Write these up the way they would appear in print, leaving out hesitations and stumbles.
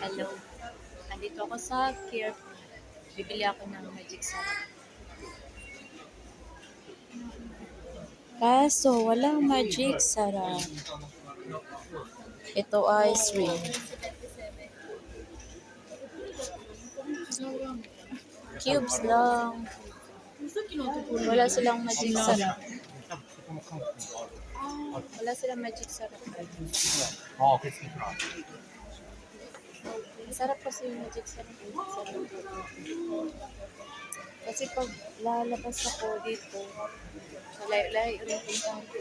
Hello. Nandito ako sa Carrefour. Bibili ako ng magic sarap. Kaso, walang magic sarap. Ito ay shrimp. Cubes lang. Wala silang magic sarap. Wala silang magic sarap. Sarap kasi yung magic sarap. Kasi pag lalabas ako dito, layo-layo rin puntahan ko.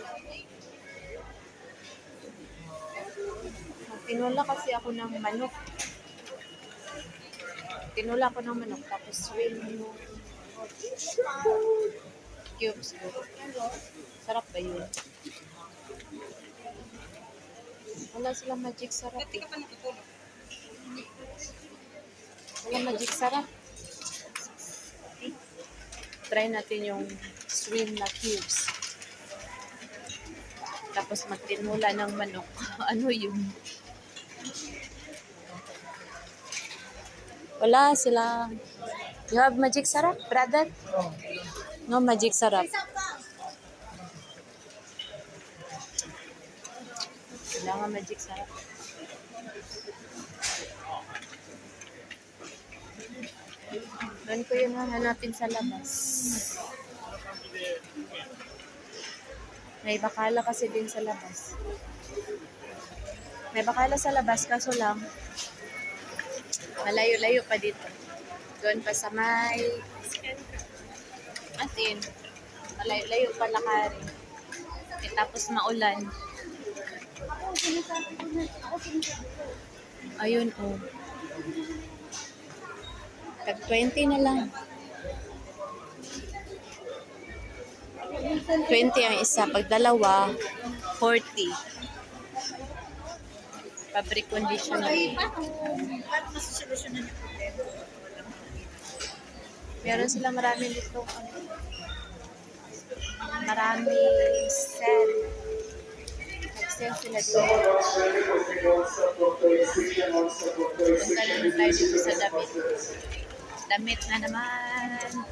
Tinula kasi ako ng manok. Tinula ko ng manok, tapos swim yung cubes ko. Sarap ba yun? Wala silang magic sarap. Wala magic sarap. Try natin yung swim na cubes. Tapos magtinula ng manok. Ano yun? Wala sila. You have magic sarap, brother? No magic sarap. Wala nga magic sarap. Doon ko yun hanapin sa labas. May bakala kasi din sa labas. May bakala sa labas, kaso lang, malayo-layo pa dito. Doon pa sa may, atin, malayo-layo pa lakarin. Tapos maulan. Ayun, oh. Tag 20 na lang. 20 ang isa. Pag dalawa, 40. Fabric conditioner. Meron sila marami dito. Marami sell. Nag-sell sila dito. Punta naman tayo dito sa damit. Damit na naman.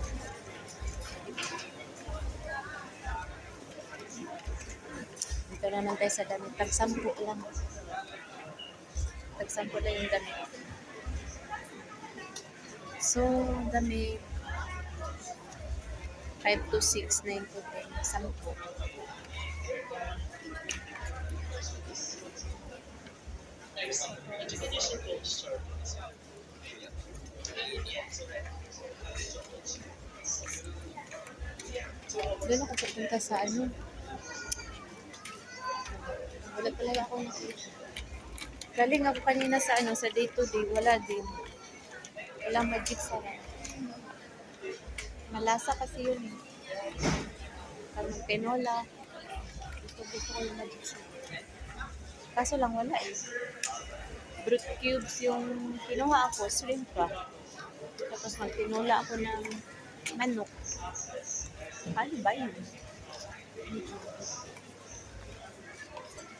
Dito naman tayo sa damit. Tag-sampu lang. Tag-sampu lang yung damit. So, damit. 5 to 6, 9 to 10. Sampu. Doon ako pupunta sa ano. Wala pala ako nakita. Galing ako kanina sa ano, sa day to day. Wala din. Walang magic sarap. Malasa kasi yun eh. Parang tinola. Gusto ko yung magic sarap. Kaso lang wala eh. Brute cubes yung kinuha ako, shrimp pa. Tapos magtinola ako ng manok. Ano ba yun?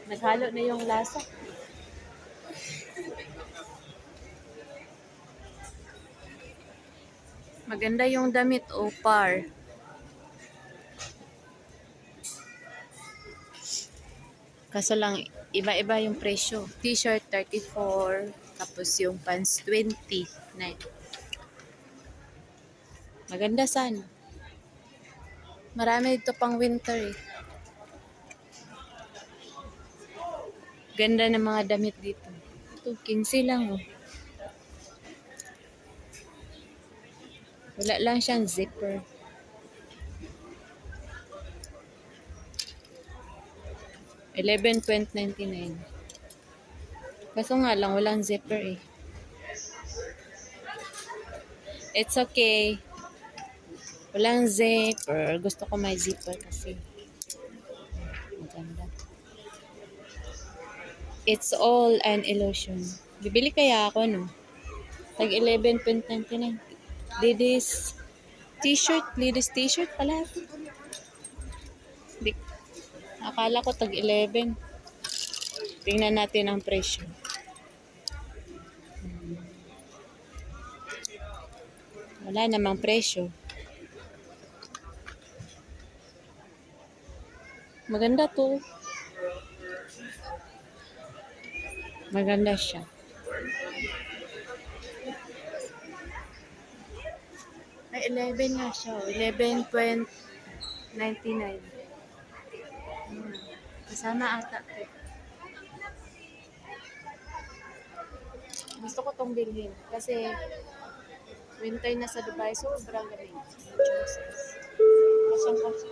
Naghalo na yung lasa. Maganda yung damit o par. Kaso lang, iba-iba yung presyo. T-shirt 34, tapos yung pants 29. Maganda sana. Marami dito pang winter eh. Ganda ng mga damit dito. Ito, 15 lang oh. Wala lang siyang zipper. $11.99. Kaso nga lang, walang zipper eh. It's okay. Walang zipper. Gusto ko may zipper kasi. Maganda. It's all an illusion. Bibili kaya ako, no? Tag 11.99. Ladies t-shirt pala. Akala ko tag 11. Tingnan natin ang presyo. Wala namang presyo. Maganda to. Maganda siya. Ay, 11 nga siya. 11.99. Kasama ata. Gusto ko tong bilhin kasi winter na sa Dubai, sobrang lamig. Kasyang kasya.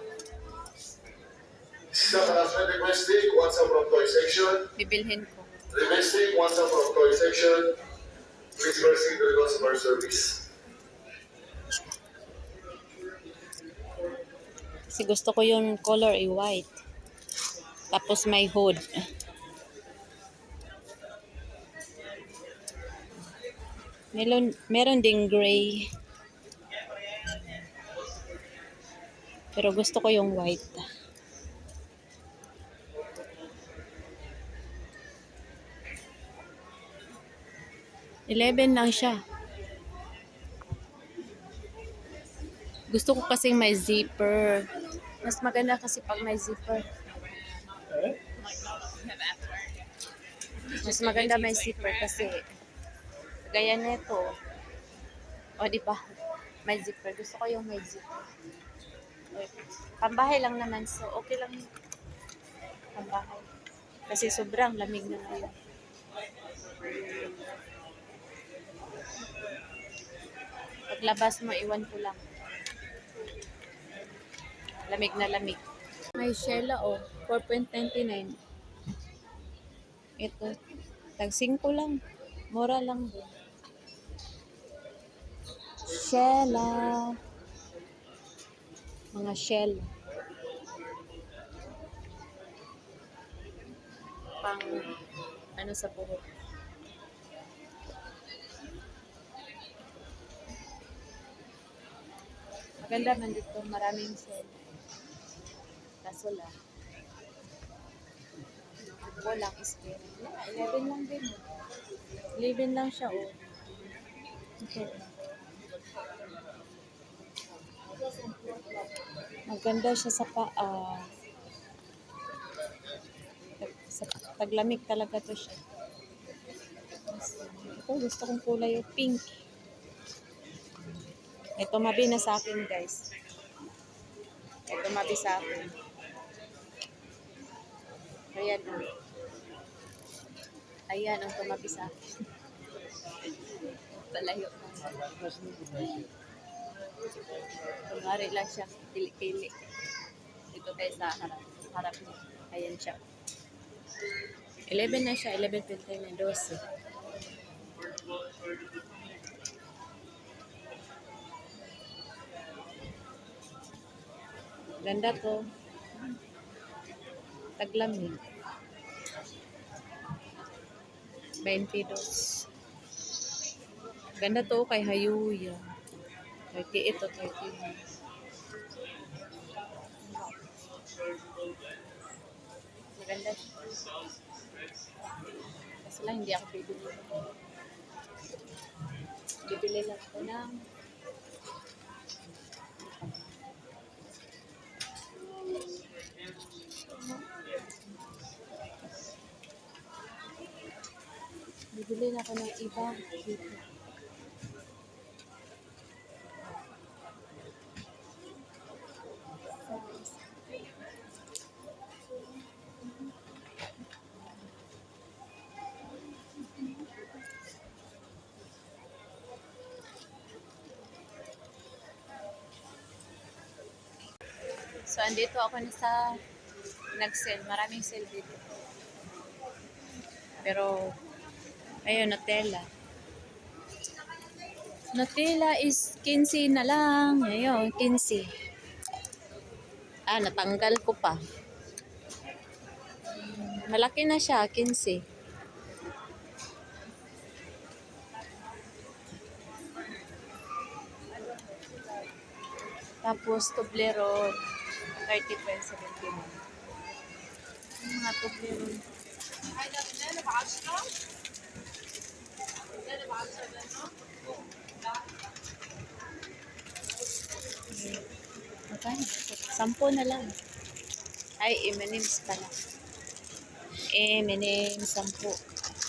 Domestic, what's up from toy section? Bibilhin ko. Domestic, what's up from toy section? Please proceed to the customer service. Kasi gusto ko yung color ay white. Tapos may hood. Meron ding gray. Pero gusto ko yung white. $11 lang siya. Gusto ko kasing may zipper. Mas maganda kasi pag may zipper. Mas maganda may zipper kasi gaya nito. O di ba? May zipper. Gusto ko yung may zipper. Pambahay lang naman, so okay lang yun. Pambahay. Kasi sobrang lamig na ngayon. Paglabas mo, iwan ko lang. Lamig na lamig. May Shella, 4.99. Ito, tag 5 lang. Mura lang din. Shella. Mga shell. Pang, ano sa buhok. Maganda man dito, maraming shell. Kaso lang. Walang scale. 11 lang din. 11 lang siya, Okay. Maganda siya sa paa. Sa taglamig talaga to siya. Ito, gusto kong kulay yung pink. Ito mabi na sa akin, guys. Ito mabi sa akin. Ayan. Ayan ang tumabi sa akin. Palayo. Kumari lang siya. Pili-pili. Dito tayo sa harap. Harap niya. Ayan siya. 11 na siya. 11.29. 12. Ganda to. Taglamig. 22. Ganda to kay Hayuya. 38 to 31. Maganda siya. Kasi lang hindi ako bibili. Bibili lang ako ng bibili na ako ng iba dito. So, andito ako na sa nag-sale. Maraming sale dito. Pero, ayun, Nutella. Nutella is 15 na lang. Ayun, 15. Natanggal ko pa. Malaki na siya, 15. Tapos, Toblerone, 30.71. Mga Toblerone. Magkano? 10 na lang. Ay, M&M's pala. M&M's, 10.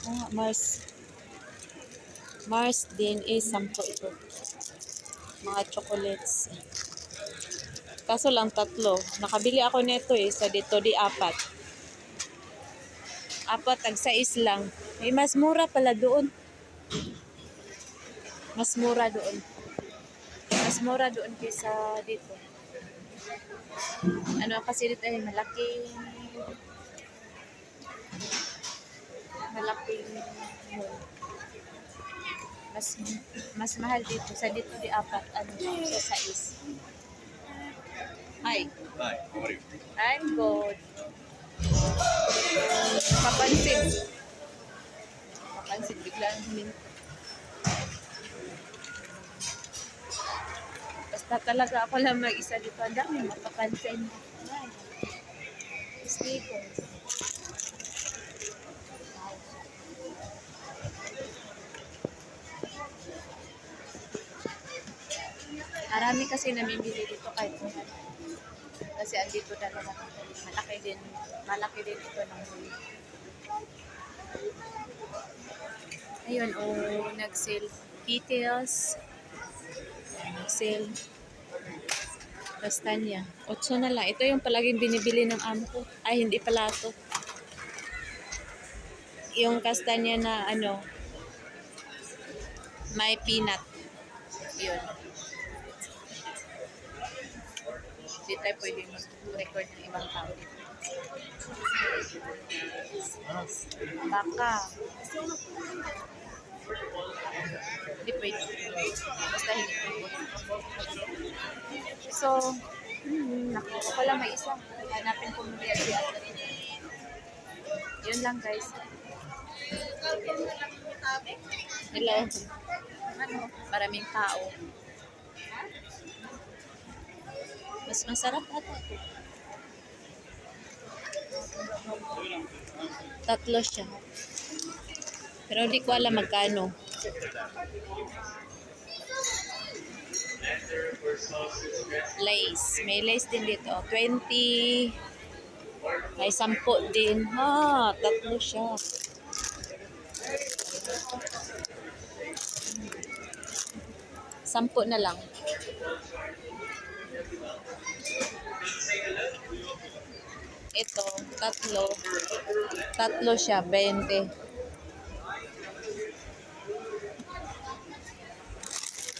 Oh, Mars din is 10 ito. Mga chocolates. Kaso lang 3. Nakabili ako nito sa dito di 4. 4 tag 6 lang. May mas mura pala doon. Mas mura doon. Mas mura doon kaysa dito. Ano kasi dito ay malaking mall. Mas mahal dito. Sa dito di 4. Ano sa 6. Hi. Hi, how are you? I'm good. Papansin. Papansin. Biglang huminto. Basta talaga ako lang mag-isa dito. Ang dami mapapansin. Ay. Stickers. Marami kasi namimili dito kahit mga. Kasi andito talaga. Malaki din ito ng huli. Ayun, nag-sale. Details. Nag-sale. Kastanya. 8 na lang. Ito yung palaging binibili ng amo ko. Ay, hindi pala ito. Yung kastanya na may peanut. Yun. Hindi tayo pwedeng mag-record ng ibang tao dito. Baka. Hindi pwede. Basta hindi pwede. So, naku, ako lang may isa. Hanapin ko muna yan. Yun lang guys. Hello. Maraming tao. Mas masarap ata ito. 3 siya. Pero di ko alam magkano. Lace. May lace din dito. 20. May 10 din. 3 siya. Sampu na lang. Ito, 3 siya, 20.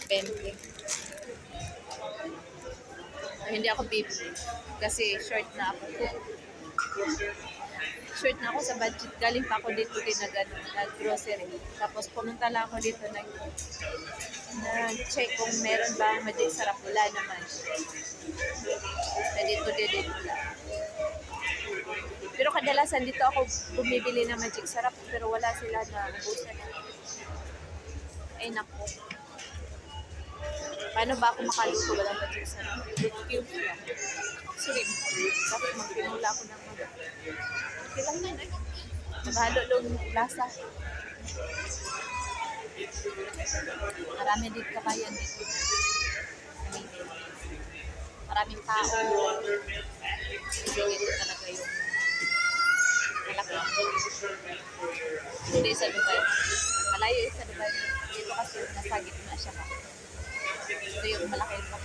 20. Hindi ako bibili kasi short na ako. Short na ako sa budget. Galing pa ako dito din nag-grocery. Tapos pumunta lang ako dito nag-check kung meron ba Magic Sarap. Wala naman. Sa dito lang. Pero kadalasan dito ako bumibili ng Magic Sarap pero wala sila na ubusan. Ay nako. Paano ba ako makaluto walang Magic Sarap? Cube lang. Sorry. Dapat magpinula ako ng mga. Okay lang yun eh. Maghalo lang lasa. Marami din kabayan dito. Maraming tao. Kasi dito talaga yung malaki. Hindi sa Dubai. Malayo sa Dubai. Dito kasi nasa gitna siya. Ito yung malaki yung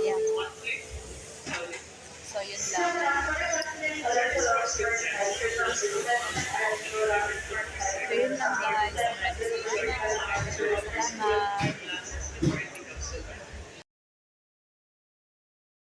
yeah. So yun lang. So yun lang guys. Salamat.